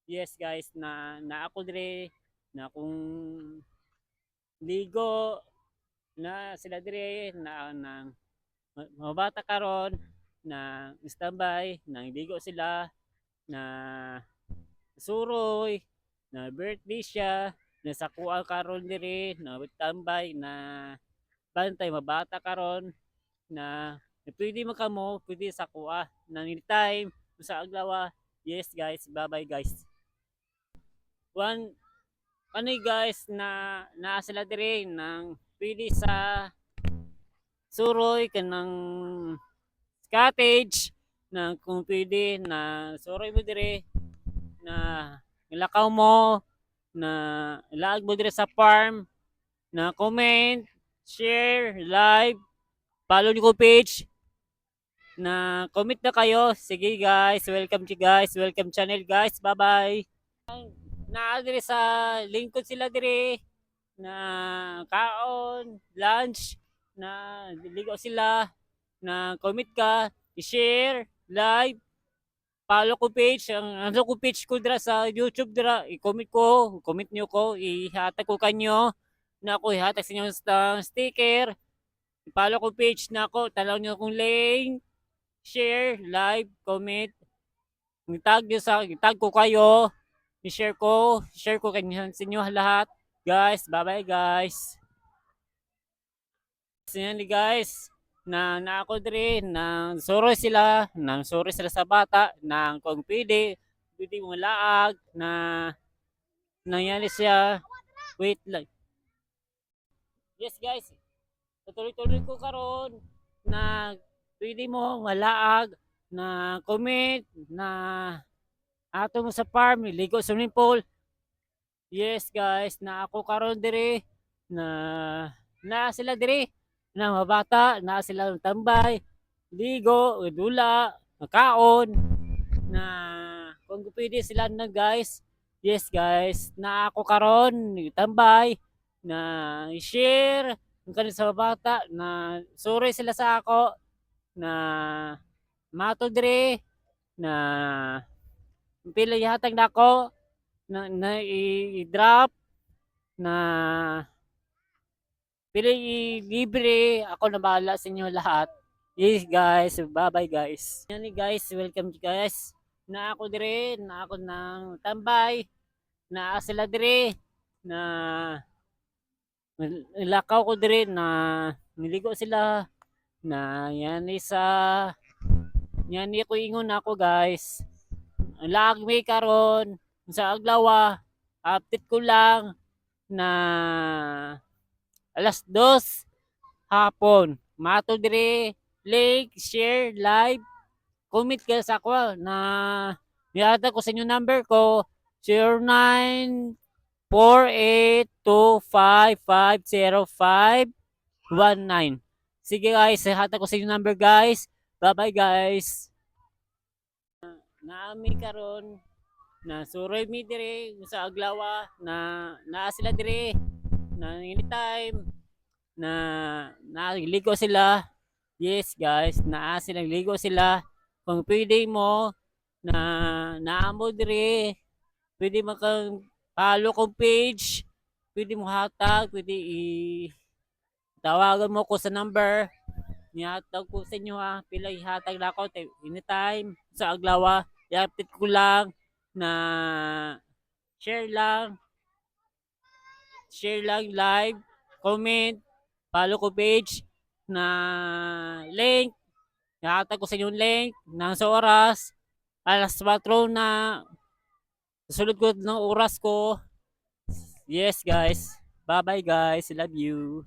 Yes guys, na ako dire na kung ligo na sila dire na mga bata karon na standby na ligo sila na suroy na birthday siya na sakuan karon dire na tambay na bantay mabata karon na pwede makamo pwede sa kuha na anytime sa aglawa. Yes guys, bye bye guys. One ano guys na sila dire nang pwede sa suroy kanang cottage na kung pwede na suroy mo dire na ilakaw mo na ilag mo dire sa farm na comment, share, live, follow niyo ko page na comment na kayo. Sige guys, welcome to guys, welcome channel guys. Bye bye. Na dire sa lingkod sila dire na kaon, lunch, na ligo sila, na comment ka, i-share, live, follow ko page, ang ano ko page ko dira sa YouTube dira, i-comment ko, comment niyo ko, ihatag ko kanyo, na ako ihatag sa inyo sticker, i-follow ko page na ako, tanaw niyo kung link, share, live, comment, i-tag niyo i-tag ko kayo, i-share ko kanyo sa inyo lahat. Guys, bye-bye guys. So yan guys, na ako dire, nang suro sila sa bata, nang kung pwede mo laag, na nangyari siya, wait lang. Yes guys, tuloy-tuloy ko karon na pwede mo malaag, na comment, na ato mo sa farm, ligo sa swimming pool. Yes guys, na ako karon dire na sila dire na mabata, na sila tambay, ligo, dula, kaon na kung pwede sila na guys. Yes guys, na ako karon tambay na share ang kanila sa bata na suri sila sa ako na mato dire na pila ihatag nako na i-drop na pila libre ako na bahala sa inyo lahat. Yes guys, bye bye guys. Yan guys, welcome guys. Na ako dire, na ako nang tambay, na sila dire na lakaw ko dire na niligo sila na yan isa yan ko ingon ako guys. Lag may karon sa aglawa, update ko lang na alas 2 hapon. Mato dire, like, share, live, comment ka sa ako na niyata ko sa inyo number ko 094825550519. Sige guys, hata ko sa inyo number guys. Bye bye guys. Naami karon na suroy mi dire sa aglawa na sila dire na anytime na naligo sila. Yes guys, naa silang ligo sila. Kung pwede mo na naamo dire, pwede mo kang follow kong page, pwede mo hatag, pwede tawagan mo ko sa number. Nihatag ko sa inyo ha, pila ihatag na ako anytime sa aglawa. I-update ko lang na share lang live, comment, follow ko page na link. Nakatag ko sa inyo link ng sa oras. Alas 4 na. Susunod ko ng oras ko. Yes guys. Bye bye guys. Love you.